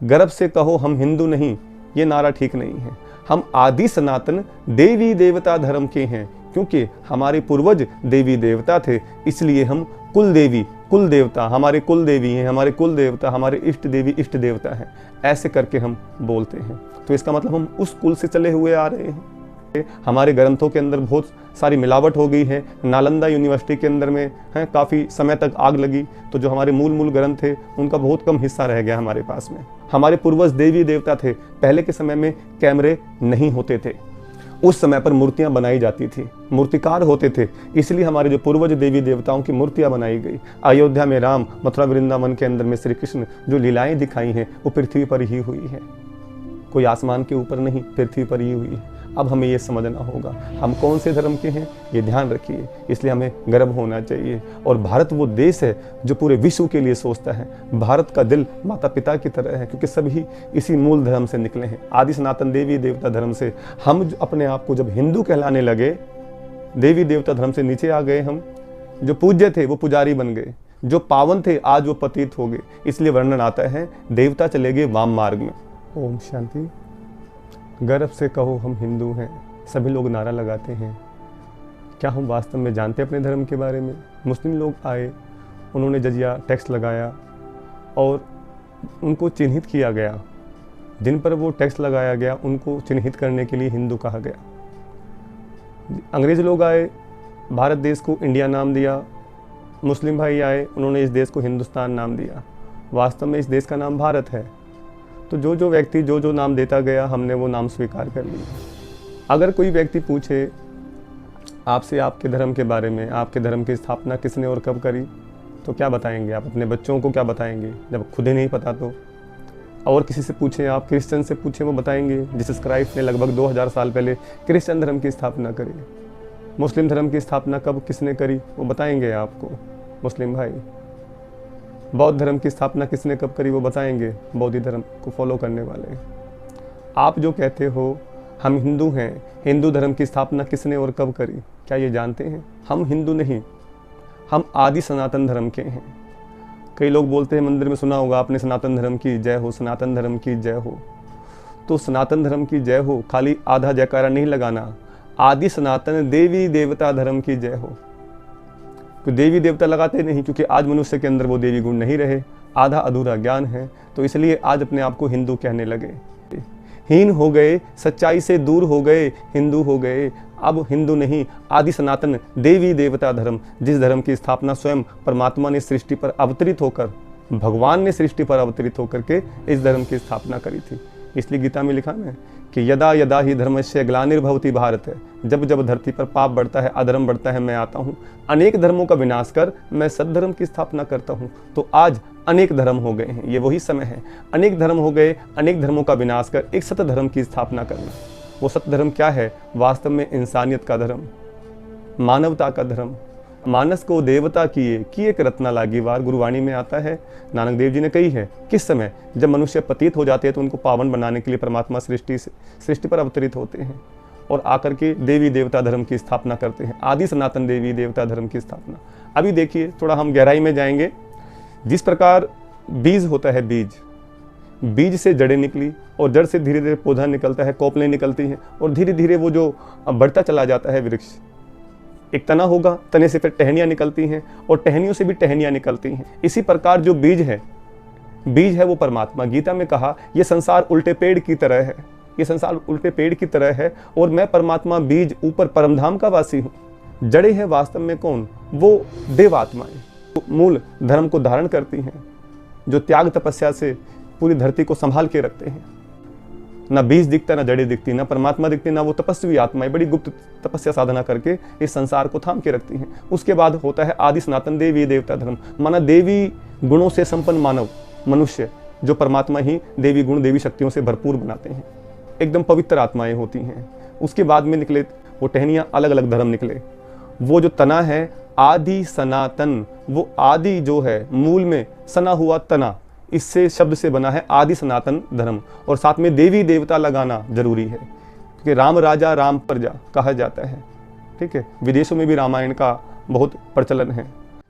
गर्व से कहो हम हिंदू नहीं, ये नारा ठीक नहीं है। हम आदि सनातन देवी देवता धर्म के हैं, क्योंकि हमारे पूर्वज देवी देवता थे, इसलिए हम कुल देवी कुल देवता, हमारे कुल देवी हैं, हमारे कुल देवता, हमारे इष्ट देवी इष्ट देवता हैं, ऐसे करके हम बोलते हैं। तो इसका मतलब हम उस कुल से चले हुए आ रहे हैं। हमारे ग्रंथों के अंदर बहुत सारी मिलावट हो गई है। नालंदा यूनिवर्सिटी के अंदर में है काफ़ी समय तक आग लगी, तो जो हमारे मूल ग्रंथ थे उनका बहुत कम हिस्सा रह गया हमारे पास में। हमारे पूर्वज देवी देवता थे। पहले के समय में कैमरे नहीं होते थे, उस समय पर मूर्तियां बनाई जाती थी, मूर्तिकार होते थे, इसलिए हमारे जो पूर्वज देवी देवताओं की मूर्तियां बनाई गई। अयोध्या में राम, मथुरा वृंदावन के अंदर में श्री कृष्ण, जो लीलाएं दिखाई हैं वो पृथ्वी पर ही हुई है, कोई आसमान के ऊपर नहीं, पृथ्वी पर ही हुई है। अब हमें ये समझना होगा हम कौन से धर्म के हैं, ये ध्यान रखिए, इसलिए हमें गर्व होना चाहिए। और भारत वो देश है जो पूरे विश्व के लिए सोचता है। भारत का दिल माता पिता की तरह है, क्योंकि सभी इसी मूल धर्म से निकले हैं, आदि सनातन देवी देवता धर्म से। हम अपने आप को जब हिंदू कहलाने लगे, देवी देवता धर्म से नीचे आ गए हम। जो पूज्य थे वो पुजारी बन गए, जो पावन थे आज वो पतित हो गए। इसलिए वर्णन आता है देवता चले गए वाम मार्ग में। ओम शांति। गर्व से कहो हम हिंदू हैं, सभी लोग नारा लगाते हैं। क्या हम वास्तव में जानते हैं अपने धर्म के बारे में? मुस्लिम लोग आए, उन्होंने जजिया टैक्स लगाया और उनको चिन्हित किया गया। जिन पर वो टैक्स लगाया गया उनको चिन्हित करने के लिए हिंदू कहा गया। अंग्रेज लोग आए, भारत देश को इंडिया नाम दिया। मुस्लिम भाई आए, उन्होंने इस देश को हिंदुस्तान नाम दिया। वास्तव में इस देश का नाम भारत है। तो जो व्यक्ति जो नाम देता गया, हमने वो नाम स्वीकार कर लिया। अगर कोई व्यक्ति पूछे आपसे आपके धर्म के बारे में, आपके धर्म की स्थापना किसने और कब करी, तो क्या बताएंगे आप? अपने बच्चों को क्या बताएंगे जब खुद ही नहीं पता? तो और किसी से पूछें, आप क्रिश्चियन से पूछें, वो बताएंगे जीसस क्राइस्ट ने लगभग 2000 साल पहले क्रिश्चियन धर्म की स्थापना करी। मुस्लिम धर्म की स्थापना कब किसने करी, वो बताएंगे आपको मुस्लिम भाई। बौद्ध धर्म की स्थापना किसने कब करी, वो बताएंगे बौद्ध धर्म को फॉलो करने वाले। आप जो कहते हो हम हिंदू हैं, हिंदू धर्म की स्थापना किसने और कब करी, क्या ये जानते हैं? हम हिंदू नहीं, हम आदि सनातन धर्म के हैं। कई लोग बोलते हैं, मंदिर में सुना होगा आपने, सनातन धर्म की जय हो, सनातन धर्म की जय हो। तो सनातन धर्म की जय हो खाली आधा जयकारा नहीं लगाना, आदि सनातन देवी देवता धर्म की जय हो। तो देवी देवता लगाते नहीं, क्योंकि आज मनुष्य के अंदर वो देवी गुण नहीं रहे, आधा अधूरा ज्ञान है, तो इसलिए आज अपने आप को हिंदू कहने लगे। हीन हो गए, सच्चाई से दूर हो गए, हिंदू हो गए। अब हिंदू नहीं, आदि सनातन देवी देवता धर्म, जिस धर्म की स्थापना स्वयं परमात्मा ने सृष्टि पर अवतरित होकर, भगवान ने सृष्टि पर अवतरित होकर के इस धर्म की स्थापना करी थी। इसलिए गीता में लिखा है कि यदा यदा ही धर्मस्य ग्लानिर्भवति भारत है, जब जब धरती पर पाप बढ़ता है, अधर्म बढ़ता है, मैं आता हूँ, अनेक धर्मों का विनाश कर मैं सद्धर्म की स्थापना करता हूँ। तो आज अनेक धर्म हो गए हैं, ये वही समय है। अनेक धर्म हो गए, अनेक धर्मों का विनाश कर एक सत धर्म की स्थापना करना। वो सत धर्म क्या है? वास्तव में इंसानियत का धर्म, मानवता का धर्म। मानस को देवता किए कि एक रत्ना लागी वार, गुरुवाणी में आता है, नानक देव जी ने कही है। किस समय? जब मनुष्य पतित हो जाते हैं तो उनको पावन बनाने के लिए परमात्मा सृष्टि पर अवतरित होते हैं और आकर के देवी देवता धर्म की स्थापना करते हैं, आदि सनातन देवी देवता धर्म की स्थापना। अभी देखिए, थोड़ा हम गहराई में जाएंगे। जिस प्रकार बीज होता है, बीज से जड़ें निकली और जड़ से धीरे धीरे पौधा निकलता है, कोपलें निकलती हैं और धीरे धीरे वो जो बढ़ता चला जाता है वृक्ष। एक तना होगा, तने से फिर टहनियाँ निकलती हैं और टहनियों से भी टहनियाँ निकलती हैं। इसी प्रकार जो बीज है वो परमात्मा। गीता में कहा ये संसार उल्टे पेड़ की तरह है, ये संसार उल्टे पेड़ की तरह है और मैं परमात्मा बीज ऊपर परमधाम का वासी हूँ। जड़ें हैं वास्तव में कौन? वो देवात्माएं, मूल धर्म को धारण करती हैं, जो त्याग तपस्या से पूरी धरती को संभाल के रखते हैं। ना बीज दिखता, ना जड़ें दिखती, ना परमात्मा दिखती, ना वो तपस्वी आत्माएं बड़ी गुप्त तपस्या साधना करके इस संसार को थाम के रखती हैं। उसके बाद होता है आदि सनातन देवी देवता धर्म, माना देवी गुणों से संपन्न मानव मनुष्य, जो परमात्मा ही देवी गुण देवी शक्तियों से भरपूर बनाते हैं, एकदम पवित्र आत्माएं होती हैं। उसके बाद में निकले वो टहनियाँ, अलग अलग धर्म निकले। वो जो तना है आदि सनातन, वो आदि जो है मूल में सना हुआ तना, इससे शब्द से बना है आदि सनातन धर्म। और साथ में देवी देवता लगाना जरूरी है, क्योंकि राम राजा राम प्रजा कहा जाता है। ठीक है, विदेशों में भी रामायण का बहुत प्रचलन है।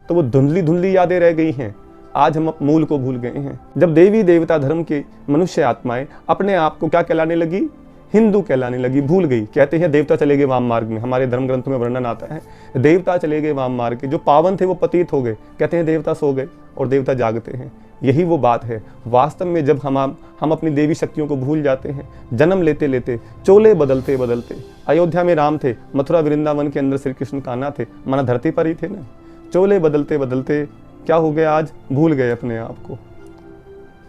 तो वो धुंधली धुंधली यादें रह गई हैं, आज हम मूल को भूल गए हैं। जब देवी देवता धर्म के मनुष्य आत्माएं अपने आप को क्या कहलाने लगी, हिंदू कहलाने लगी, भूल गई। कहते हैं देवता चले गए वाम मार्ग में, हमारे धर्म ग्रंथों में वर्णन आता है देवता चले गए वाम मार्ग के, जो पावन थे वो पतित हो गए। कहते हैं देवता सो गए और देवता जागते हैं। यही वो बात है। वास्तव में जब हम अपनी देवी शक्तियों को भूल जाते हैं, जन्म लेते लेते, चोले बदलते बदलते, अयोध्या में राम थे, मथुरा वृंदावन के अंदर श्री कृष्ण कान्हा थे, माना धरती पर ही थे ना। चोले बदलते बदलते क्या हो गया, आज भूल गए अपने आप को।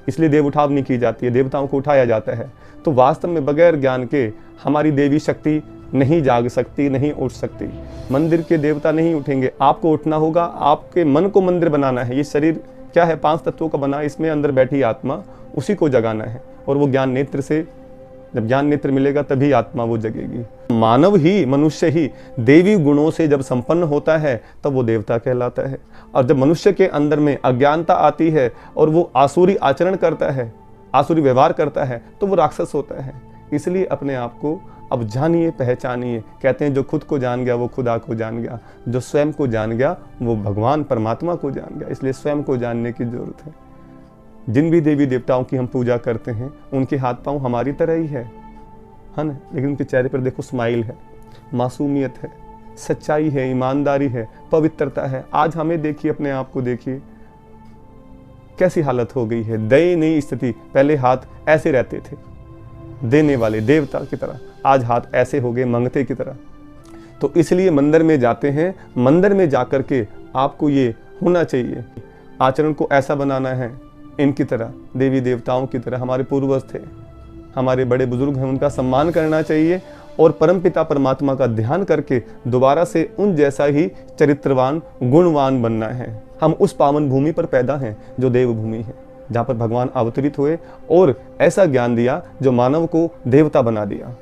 इसलिए देव उठावनी की जाती है, देवताओं को उठाया जाता है। तो वास्तव में बगैर ज्ञान के हमारी देवी शक्ति नहीं जाग सकती, नहीं उठ सकती। मंदिर के देवता नहीं उठेंगे, आपको उठना होगा। आपके मन को मंदिर बनाना है। ये शरीर क्या है, 5 तत्वों का बना, इसमें अंदर बैठी आत्मा, उसी को जगाना है। और वो ज्ञान नेत्र से, जब ज्ञान नेत्र मिलेगा तभी आत्मा वो जगेगी। मानव ही, मनुष्य ही देवी गुणों से जब संपन्न होता है तब वो देवता कहलाता है। और जब मनुष्य के अंदर में अज्ञानता आती है और वो आसुरी आचरण करता है, आसुरी व्यवहार करता है, तो वो राक्षस होता है। इसलिए अपने आप को अब जानिए, पहचानिए। कहते हैं जो खुद को जान गया वो खुदा को जान गया, जो स्वयं को जान गया वो भगवान परमात्मा को जान गया। इसलिए स्वयं को जानने की जरूरत है। जिन भी देवी देवताओं की हम पूजा करते हैं उनके हाथ पांव हमारी तरह ही है ना, लेकिन उनके चेहरे पर देखो स्माइल है, मासूमियत है, सच्चाई है, ईमानदारी है, पवित्रता है। आज हमें देखिए, अपने आप को देखिए, कैसी हालत हो गई है, दयनीय स्थिति। पहले हाथ ऐसे रहते थे देने वाले देवता की तरह, आज हाथ ऐसे हो गए मंगते की तरह। तो इसलिए मंदिर में जाते हैं, मंदिर में जाकर के आपको ये होना चाहिए, आचरण को ऐसा बनाना है इनकी तरह, देवी देवताओं की तरह। हमारे पूर्वज थे, हमारे बड़े बुजुर्ग हैं, उनका सम्मान करना चाहिए और परमपिता परमात्मा का ध्यान करके दोबारा से उन जैसा ही चरित्रवान, गुणवान बनना है। हम उस पावन भूमि पर पैदा हैं जो देवभूमि है, जहाँ पर भगवान अवतरित हुए और ऐसा ज्ञान दिया जो मानव को देवता बना दिया।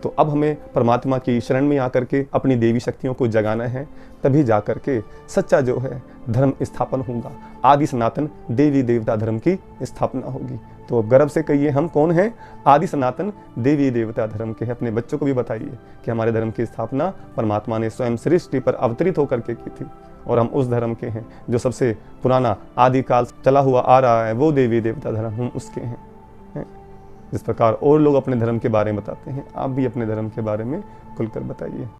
तो अब हमें परमात्मा की शरण में आकर के अपनी देवी शक्तियों को जगाना है, तभी जाकर के सच्चा जो है धर्म स्थापन होगा, आदि सनातन देवी देवता धर्म की स्थापना होगी। तो गर्व से कहिए हम कौन हैं, आदि सनातन देवी देवता धर्म के हैं। अपने बच्चों को भी बताइए कि हमारे धर्म की स्थापना परमात्मा ने स्वयं सृष्टि पर अवतरित होकर के की थी और हम उस धर्म के हैं जो सबसे पुराना आदिकाल चला हुआ आ रहा है, वो देवी देवता धर्म हम उसके हैं। जिस प्रकार और लोग अपने धर्म के बारे में बताते हैं, आप भी अपने धर्म के बारे में खुलकर बताइए।